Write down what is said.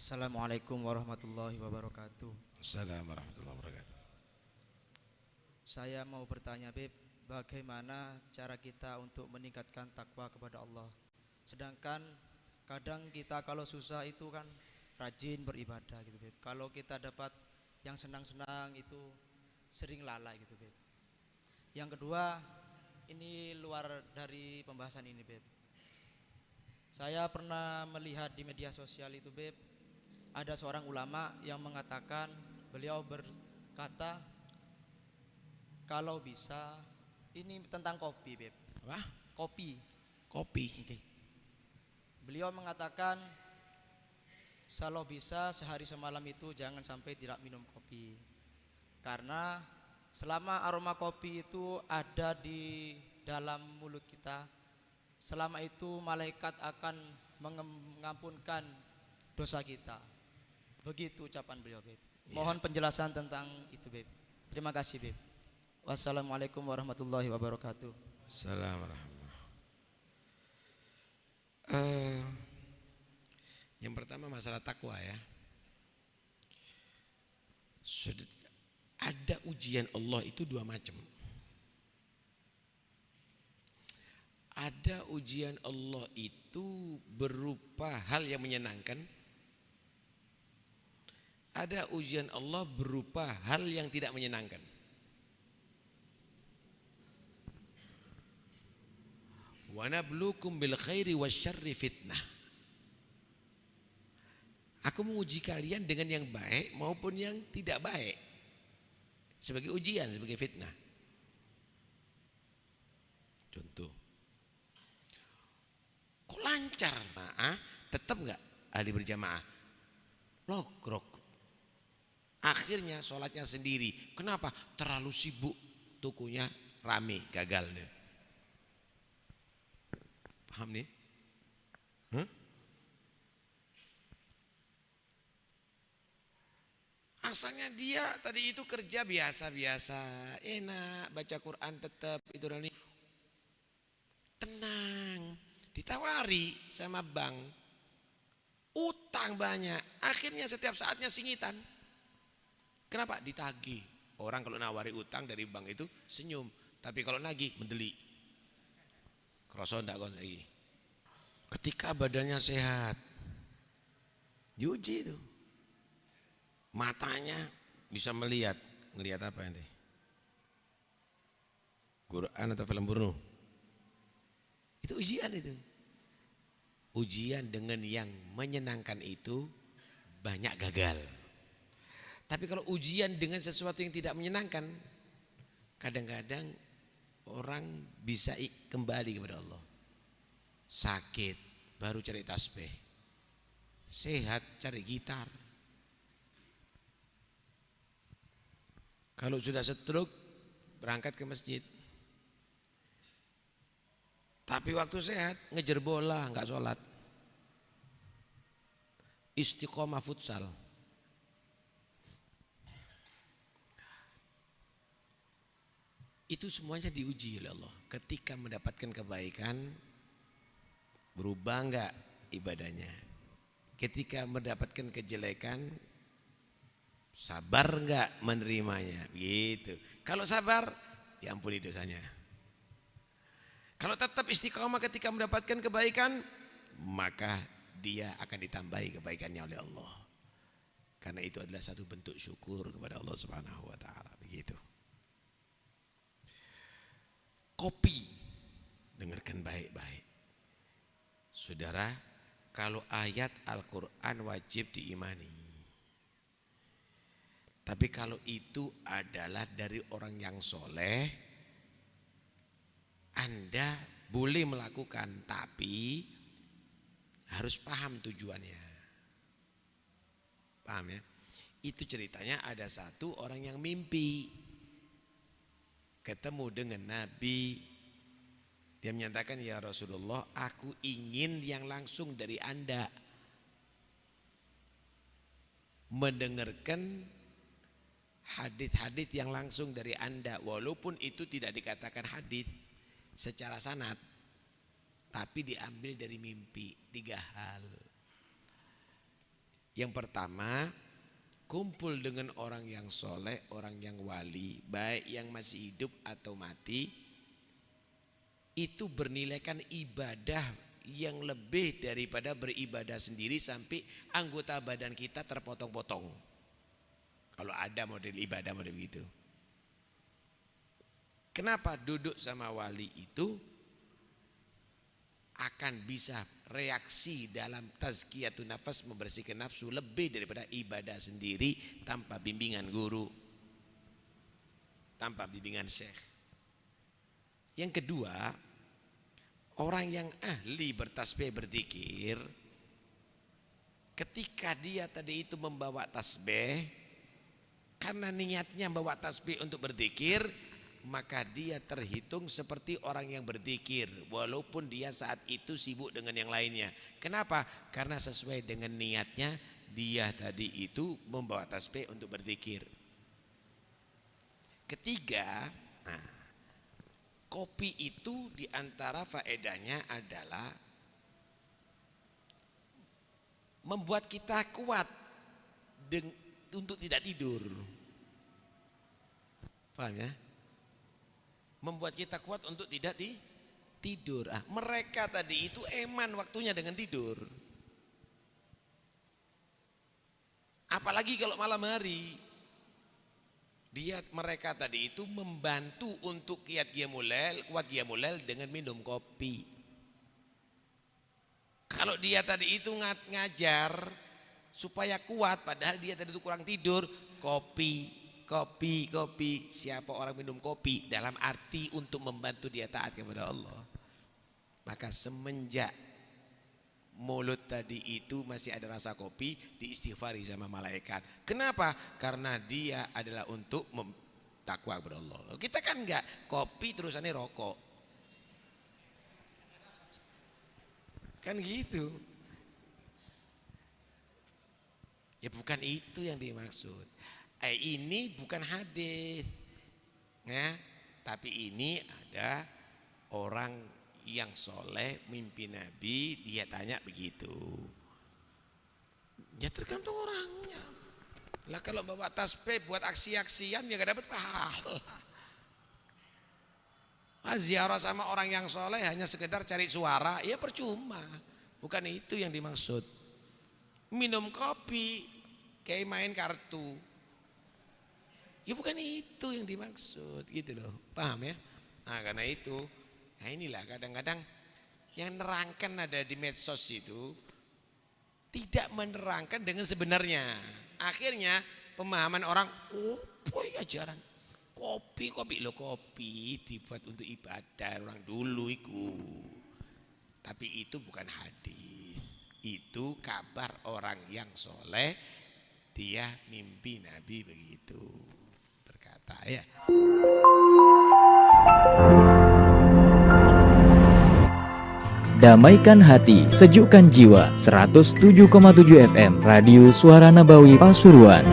Assalamualaikum warahmatullahi wabarakatuh. Assalamualaikum warahmatullahi wabarakatuh. Saya mau bertanya, Beb, bagaimana cara kita untuk meningkatkan takwa kepada Allah? Sedangkan kadang kita kalau susah itu kan rajin beribadah gitu, Beb. Kalau kita dapat yang senang-senang itu sering lalai gitu, Beb. Yang kedua, ini luar dari pembahasan ini, Beb. Saya pernah melihat di media sosial itu, Beb, ada seorang ulama yang mengatakan, beliau berkata, kalau bisa, ini tentang kopi, Beb. Apa? Kopi. Kopi. Oke. Beliau mengatakan, kalau bisa sehari semalam itu jangan sampai tidak minum kopi. Karena selama aroma kopi itu ada di dalam mulut kita, selama itu malaikat akan mengampunkan dosa kita. Begitu ucapan beliau, Beb. Mohon penjelasan tentang itu, Beb. Terima kasih, Beb. Wassalamualaikum warahmatullahi wabarakatuh. Assalamualaikum. Yang pertama masalah takwa ya. Ada ujian Allah itu dua macam. Ada ujian Allah itu berupa hal yang menyenangkan. Ada ujian Allah berupa hal yang tidak menyenangkan. Wa nabluukum bil khairi wasyarri fitnah. Aku menguji kalian dengan yang baik maupun yang tidak baik. Sebagai ujian, sebagai fitnah. Contoh. Kok lancar? Tetap enggak ahli berjamaah? Logrok. Akhirnya sholatnya sendiri. Kenapa? Terlalu sibuk, tukunya rame, gagal deh. Paham nih? Asalnya dia tadi itu kerja biasa-biasa, enak, baca Quran tetap itu dan ini. Tenang, ditawari sama bank, utang banyak, akhirnya setiap saatnya singitan. Kenapa? Ditagih. Orang kalau nawari utang dari bank itu senyum, tapi kalau nagih mendeli. Kroso ndak kon saiki. Ketika badannya sehat, diuji itu. Matanya bisa melihat apa nanti? Quran atau film porno? Itu ujian itu. Ujian dengan yang menyenangkan itu banyak gagal. Tapi kalau ujian dengan sesuatu yang tidak menyenangkan, kadang-kadang orang bisa kembali kepada Allah. Sakit baru cari tasbih, sehat cari gitar. Kalau sudah stroke berangkat ke masjid. Tapi waktu sehat ngejar bola, enggak sholat. Istiqomah futsal. Itu semuanya diuji oleh Allah. Ketika mendapatkan kebaikan, berubah enggak ibadahnya. Ketika mendapatkan kejelekan, sabar enggak menerimanya. Gitu. Kalau sabar, diampuni dosanya. Kalau tetap istiqomah ketika mendapatkan kebaikan, maka dia akan ditambahi kebaikannya oleh Allah. Karena itu adalah satu bentuk syukur kepada Allah Subhanahu wa taala. Begitu. Kopi, dengarkan baik-baik. Saudara, kalau ayat Al-Quran wajib diimani. Tapi kalau itu adalah dari orang yang soleh, Anda boleh melakukan, tapi harus paham tujuannya. Paham ya? Itu ceritanya ada satu orang yang mimpi ketemu dengan Nabi. Dia menyatakan, ya Rasulullah, aku ingin yang langsung dari Anda, mendengarkan hadits-hadits yang langsung dari Anda, walaupun itu tidak dikatakan hadits secara sanad, tapi diambil dari mimpi. 3 hal. Yang pertama, kumpul dengan orang yang soleh, orang yang wali, baik yang masih hidup atau mati, itu bernilaikan ibadah yang lebih daripada beribadah sendiri sampai anggota badan kita terpotong-potong. Kalau ada model ibadah model begitu. Kenapa duduk sama wali itu akan bisa reaksi dalam tazkiyatun nafas, membersihkan nafsu lebih daripada ibadah sendiri tanpa bimbingan guru, tanpa bimbingan syekh. Yang kedua, orang yang ahli bertasbih berzikir, ketika dia tadi itu membawa tasbih, karena niatnya membawa tasbih untuk berzikir, maka dia terhitung seperti orang yang berzikir walaupun dia saat itu sibuk dengan yang lainnya. Kenapa? Karena sesuai dengan niatnya dia tadi itu membawa tasbih untuk berzikir. Ketiga, kopi itu diantara faedahnya adalah membuat kita kuat untuk tidak tidur. Paham ya? Membuat kita kuat untuk tidak tidur. Mereka tadi itu eman waktunya dengan tidur. Apalagi kalau malam hari. Mereka tadi itu membantu untuk kuat qiyamul lail dengan minum kopi. Kalau dia tadi itu ngajar supaya kuat padahal dia tadi itu kurang tidur, kopi. Siapa orang minum kopi dalam arti untuk membantu dia taat kepada Allah. Maka semenjak mulut tadi itu masih ada rasa kopi, diistighfari sama malaikat. Kenapa? Karena dia adalah untuk takwa kepada Allah. Kita kan enggak, kopi terusannya rokok. Kan gitu. Ya bukan itu yang dimaksud. Ini bukan hadis, ya, tapi ini ada orang yang soleh mimpi Nabi, dia tanya begitu. Ya tergantung orangnya. Lah kalau bawa tasbih buat aksi-aksian ya gak dapat pahala. Ziarah sama orang yang soleh hanya sekedar cari suara, ya percuma. Bukan itu yang dimaksud. Minum kopi kayak main kartu. Ya bukan itu yang dimaksud gitu loh, paham ya? Nah karena itu, inilah kadang-kadang yang nerangkan ada di medsos itu tidak menerangkan dengan sebenarnya. Akhirnya pemahaman orang, boy ajaran kopi dibuat untuk ibadah orang dulu itu. Tapi itu bukan hadis, itu kabar orang yang soleh, dia mimpi Nabi begitu. Ya. Damaikan hati, sejukkan jiwa. 107,7 FM Radio Suara Nabawi Pasuruan.